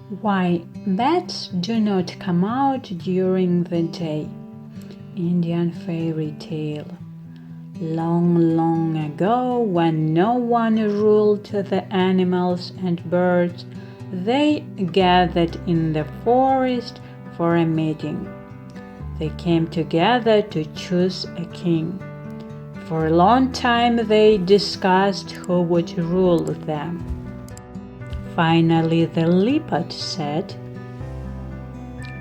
Why bats do not come out during the day. Indian fairy tale. Long, long ago, when no one ruled the animals and birds, they gathered in the forest for a meeting. They came together to choose a king. For a long time they discussed who would rule them. Finally, the leopard said,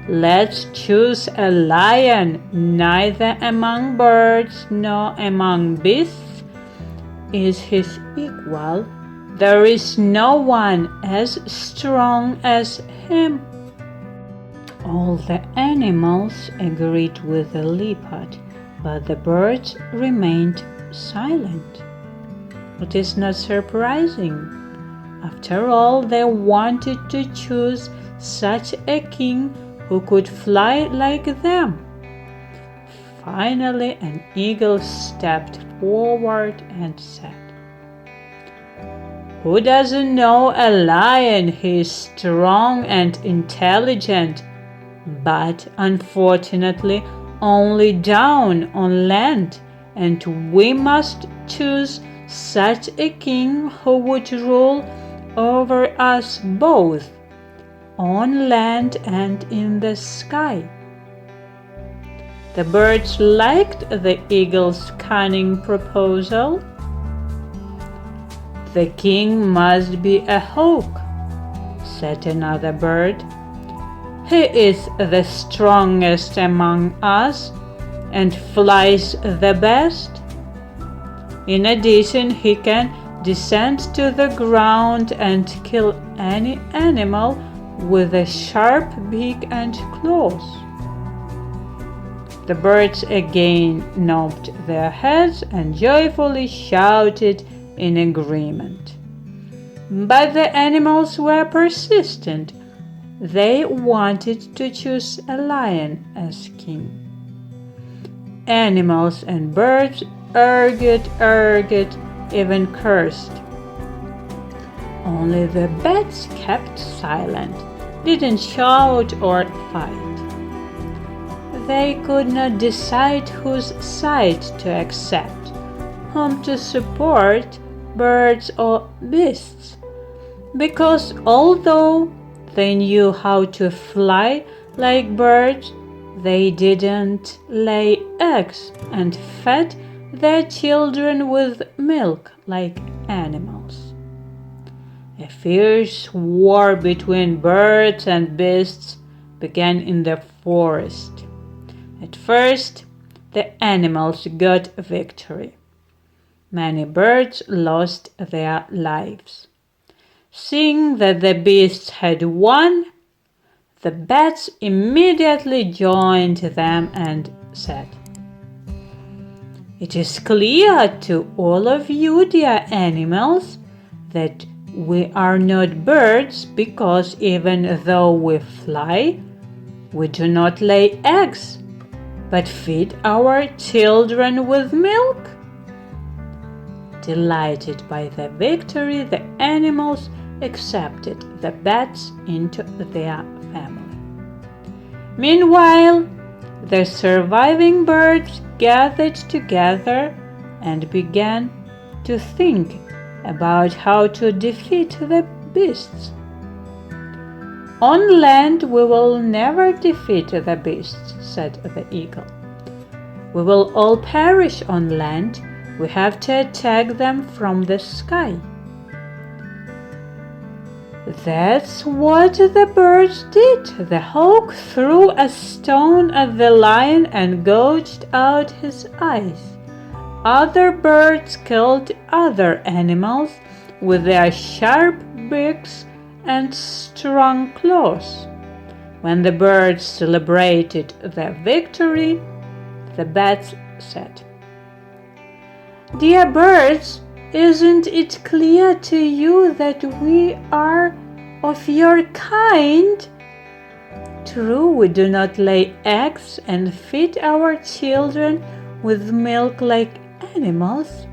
"Let's choose a lion. Neither among birds nor among beasts is his equal. There is no one as strong as him." All the animals agreed with the leopard, but the birds remained silent. It is not surprising. After all, they wanted to choose such a king who could fly like them. Finally, an eagle stepped forward and said, "Who doesn't know a lion? He is strong and intelligent, but unfortunately only down on land, and we must choose such a king who would rule over us both, on land and in the sky." The birds liked the eagle's cunning proposal. "The king must be a hawk," said another bird. "He is the strongest among us and flies the best. In addition, he can descend to the ground and kill any animal with a sharp beak and claws." The birds again nodded their heads and joyfully shouted in agreement. But the animals were persistent. They wanted to choose a lion as king. Animals and birds argued, even cursed. Only the bats kept silent, didn't shout or fight. They could not decide whose side to accept, whom to support, birds or beasts, because although they knew how to fly like birds, they didn't lay eggs and fed their children with milk like animals. A fierce war between birds and beasts began in the forest. At first, the animals got victory. Many birds lost their lives. Seeing that the beasts had won, the bats immediately joined them and said, "It is clear to all of you, dear animals, that we are not birds, because even though we fly, we do not lay eggs, but feed our children with milk." Delighted by the victory, the animals accepted the bats into their family. Meanwhile, the surviving birds gathered together and began to think about how to defeat the beasts. "On land we will never defeat the beasts," said the eagle. "We will all perish on land. We have to attack them from the sky." That's what the birds did. The hawk threw a stone at the lion and gouged out his eyes. Other birds killed other animals with their sharp beaks and strong claws. When the birds celebrated their victory, the bats said, "Dear birds, isn't it clear to you that we are of your kind? True, we do not lay eggs and feed our children with milk like animals,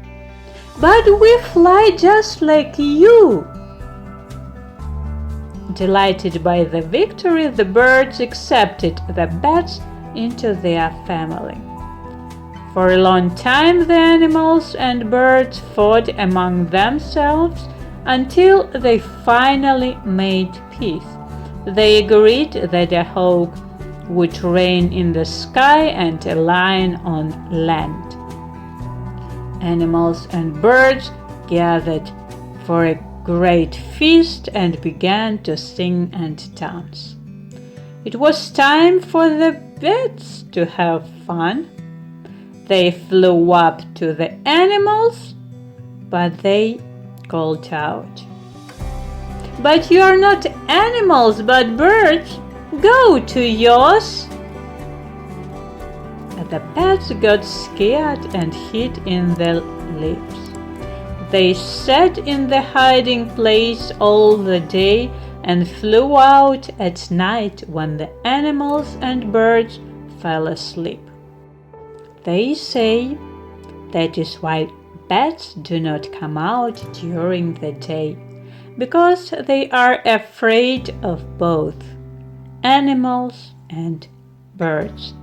but we fly just like you." Delighted by the victory, the birds accepted the bats into their family. For a long time, the animals and birds fought among themselves until they finally made peace. They agreed that a hawk would reign in the sky and a lion on land. Animals and birds gathered for a great feast and began to sing and dance. It was time for the bats to have fun. They flew up to the animals, but they called out, "But you are not animals, but birds. Go to yours!" The bats got scared and hid in the leaves. They sat in the hiding place all the day and flew out at night when the animals and birds fell asleep. They say that is why bats do not come out during the day, because they are afraid of both animals and birds.